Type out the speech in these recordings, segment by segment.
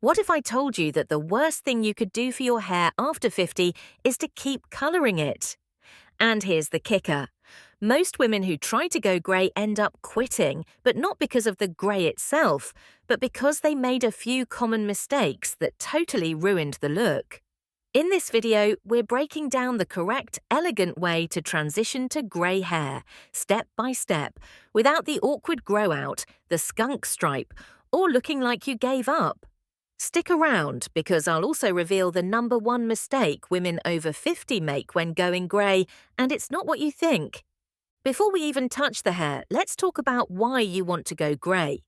What if I told you that the worst thing you could do for your hair after 50 is to keep colouring it? And here's the kicker. Most women who try to go grey end up quitting, but not because of the grey itself, but because they made a few common mistakes that totally ruined the look. In this video, we're breaking down the correct, elegant way to transition to grey hair, step by step, without the awkward grow out, the skunk stripe, or looking like you gave up. Stick around because I'll also reveal the number one mistake women over 50 make when going grey, and it's not what you think. Before we even touch the hair, let's talk about why you want to go grey.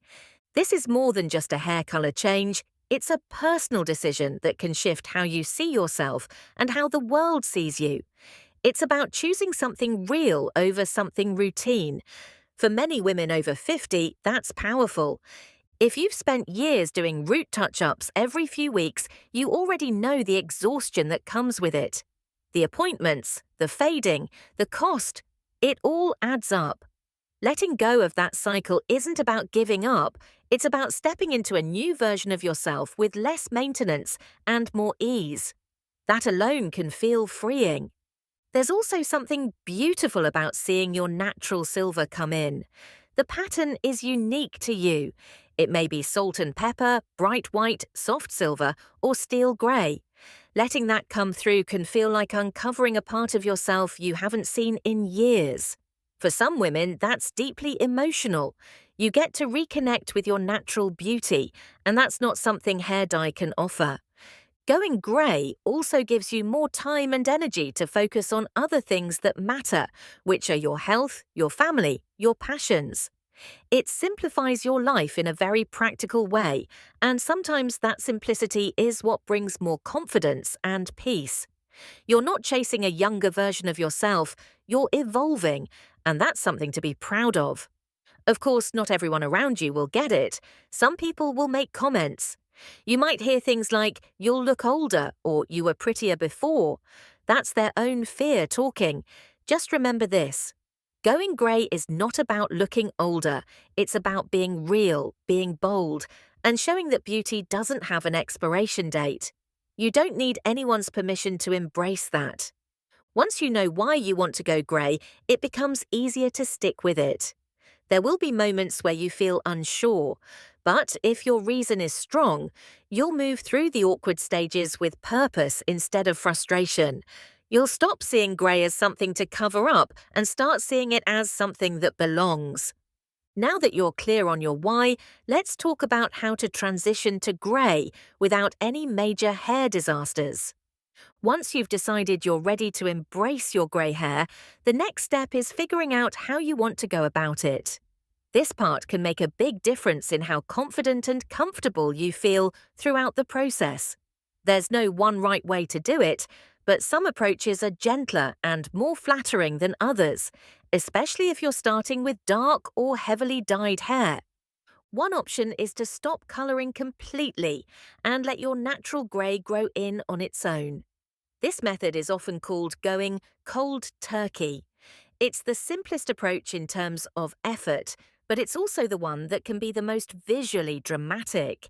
This is more than just a hair colour change, it's a personal decision that can shift how you see yourself and how the world sees you. It's about choosing something real over something routine. For many women over 50, that's powerful. If you've spent years doing root touch-ups every few weeks, you already know the exhaustion that comes with it. The appointments, the fading, the cost, it all adds up. Letting go of that cycle isn't about giving up, it's about stepping into a new version of yourself with less maintenance and more ease. That alone can feel freeing. There's also something beautiful about seeing your natural silver come in. The pattern is unique to you. It may be salt and pepper, bright white, soft silver, or steel grey. Letting that come through can feel like uncovering a part of yourself you haven't seen in years. For some women, that's deeply emotional. You get to reconnect with your natural beauty, and that's not something hair dye can offer. Going grey also gives you more time and energy to focus on other things that matter, which are your health, your family, your passions. It simplifies your life in a very practical way, and sometimes that simplicity is what brings more confidence and peace. You're not chasing a younger version of yourself, you're evolving, and that's something to be proud of. Of course, not everyone around you will get it. Some people will make comments. You might hear things like, "You'll look older," or "You were prettier before." That's their own fear talking. Just remember this. Going grey is not about looking older. It's about being real, being bold, and showing that beauty doesn't have an expiration date. You don't need anyone's permission to embrace that. Once you know why you want to go grey, it becomes easier to stick with it. There will be moments where you feel unsure, but if your reason is strong, you'll move through the awkward stages with purpose instead of frustration. You'll stop seeing grey as something to cover up and start seeing it as something that belongs. Now that you're clear on your why, let's talk about how to transition to grey without any major hair disasters. Once you've decided you're ready to embrace your grey hair, the next step is figuring out how you want to go about it. This part can make a big difference in how confident and comfortable you feel throughout the process. There's no one right way to do it, but some approaches are gentler and more flattering than others, especially if you're starting with dark or heavily dyed hair. One option is to stop colouring completely and let your natural grey grow in on its own. This method is often called going cold turkey. It's the simplest approach in terms of effort, but it's also the one that can be the most visually dramatic.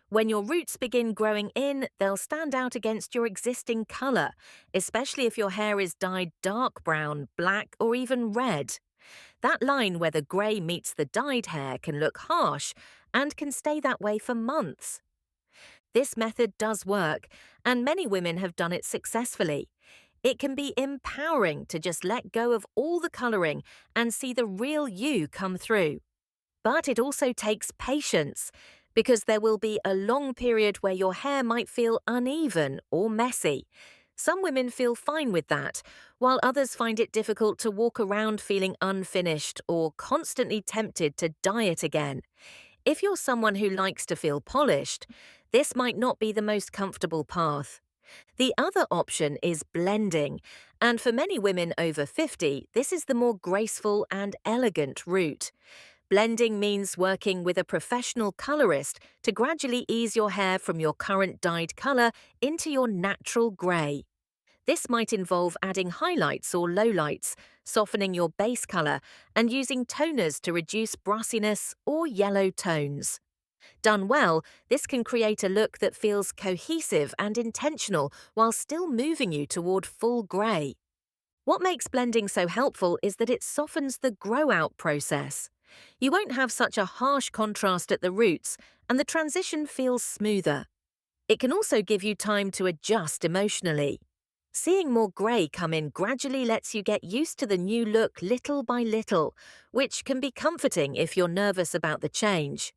When your roots begin growing in, they'll stand out against your existing colour, especially if your hair is dyed dark brown, black, or even red. That line where the grey meets the dyed hair can look harsh and can stay that way for months. This method does work, and many women have done it successfully. It can be empowering to just let go of all the colouring and see the real you come through. But it also takes patience, because there will be a long period where your hair might feel uneven or messy. Some women feel fine with that, while others find it difficult to walk around feeling unfinished or constantly tempted to dye it again. If you're someone who likes to feel polished, this might not be the most comfortable path. The other option is blending, and for many women over 50, this is the more graceful and elegant route. Blending means working with a professional colorist to gradually ease your hair from your current dyed color into your natural grey. This might involve adding highlights or lowlights, softening your base color, and using toners to reduce brassiness or yellow tones. Done well, this can create a look that feels cohesive and intentional while still moving you toward full grey. What makes blending so helpful is that it softens the grow-out process. You won't have such a harsh contrast at the roots, and the transition feels smoother. It can also give you time to adjust emotionally. Seeing more grey come in gradually lets you get used to the new look little by little, which can be comforting if you're nervous about the change.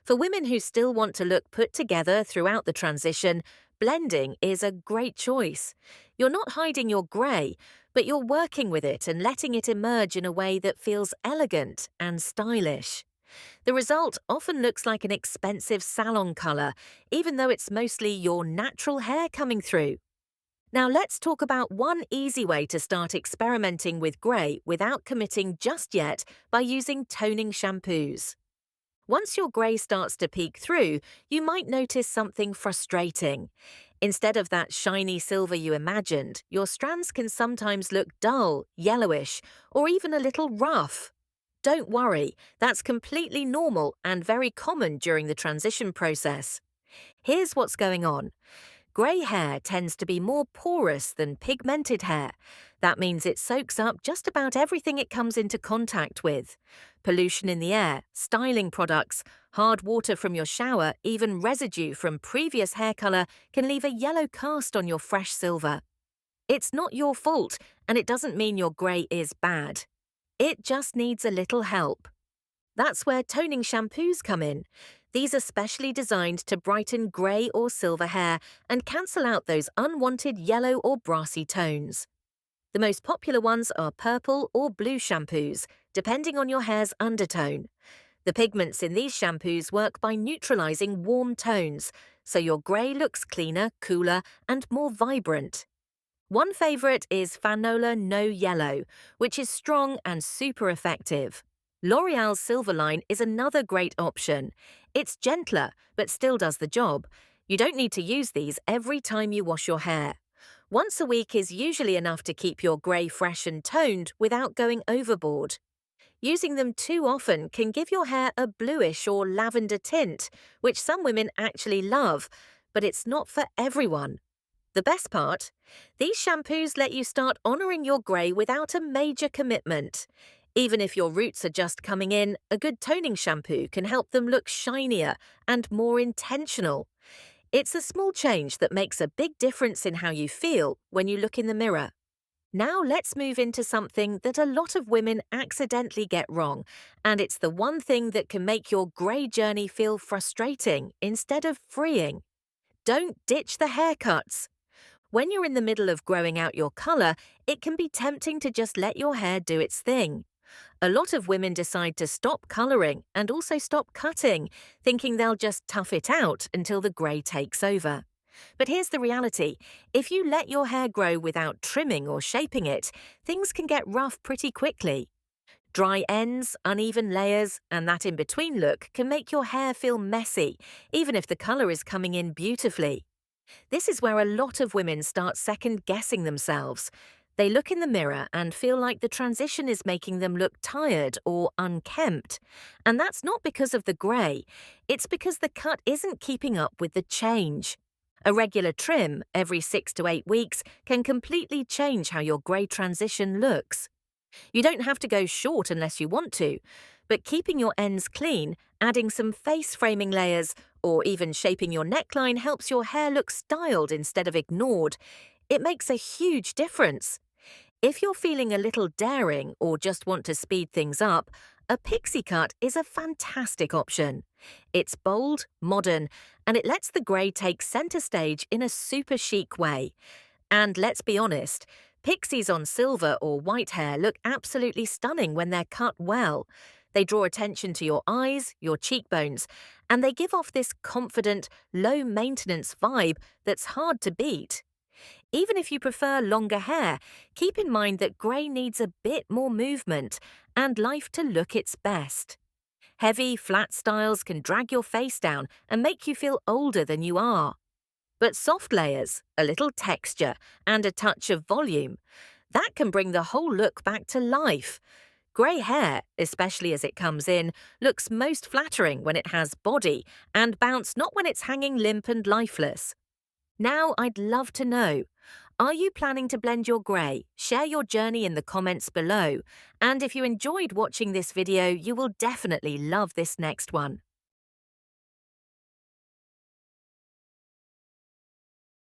For women who still want to look put together throughout the transition, blending is a great choice. You're not hiding your grey, but you're working with it and letting it emerge in a way that feels elegant and stylish. The result often looks like an expensive salon colour, even though it's mostly your natural hair coming through. Now let's talk about one easy way to start experimenting with grey without committing just yet by using toning shampoos. Once your grey starts to peek through, you might notice something frustrating. Instead of that shiny silver you imagined, your strands can sometimes look dull, yellowish, or even a little rough. Don't worry, that's completely normal and very common during the transition process. Here's what's going on. Grey hair tends to be more porous than pigmented hair. That means it soaks up just about everything it comes into contact with. Pollution in the air, styling products, hard water from your shower, even residue from previous hair colour can leave a yellow cast on your fresh silver. It's not your fault, and it doesn't mean your grey is bad. It just needs a little help. That's where toning shampoos come in. These are specially designed to brighten grey or silver hair and cancel out those unwanted yellow or brassy tones. The most popular ones are purple or blue shampoos, depending on your hair's undertone. The pigments in these shampoos work by neutralizing warm tones, so your grey looks cleaner, cooler, and more vibrant. One favorite is Fanola No Yellow, which is strong and super effective. L'Oreal's Silverline is another great option. It's gentler, but still does the job. You don't need to use these every time you wash your hair. Once a week is usually enough to keep your grey fresh and toned without going overboard. Using them too often can give your hair a bluish or lavender tint, which some women actually love, but it's not for everyone. The best part? These shampoos let you start honouring your grey without a major commitment. Even if your roots are just coming in, a good toning shampoo can help them look shinier and more intentional. It's a small change that makes a big difference in how you feel when you look in the mirror. Now let's move into something that a lot of women accidentally get wrong, and it's the one thing that can make your grey journey feel frustrating instead of freeing. Don't ditch the haircuts. When you're in the middle of growing out your colour, it can be tempting to just let your hair do its thing. A lot of women decide to stop colouring and also stop cutting, thinking they'll just tough it out until the grey takes over. But here's the reality. If you let your hair grow without trimming or shaping it, things can get rough pretty quickly. Dry ends, uneven layers, and that in-between look can make your hair feel messy, even if the colour is coming in beautifully. This is where a lot of women start second-guessing themselves. They look in the mirror and feel like the transition is making them look tired or unkempt. And that's not because of the grey. It's because the cut isn't keeping up with the change. A regular trim every 6 to 8 weeks can completely change how your grey transition looks. You don't have to go short unless you want to, but keeping your ends clean, adding some face framing layers, or even shaping your neckline helps your hair look styled instead of ignored. It makes a huge difference. If you're feeling a little daring or just want to speed things up, a pixie cut is a fantastic option. It's bold, modern, and it lets the grey take centre stage in a super chic way. And let's be honest, pixies on silver or white hair look absolutely stunning when they're cut well. They draw attention to your eyes, your cheekbones, and they give off this confident, low-maintenance vibe that's hard to beat. Even if you prefer longer hair, keep in mind that grey needs a bit more movement and life to look its best. Heavy, flat styles can drag your face down and make you feel older than you are. But soft layers, a little texture, and a touch of volume, that can bring the whole look back to life. Grey hair, especially as it comes in, looks most flattering when it has body and bounce not when it's hanging limp and lifeless. Now I'd love to know, are you planning to blend your grey? Share your journey in the comments below. And if you enjoyed watching this video, you will definitely love this next one.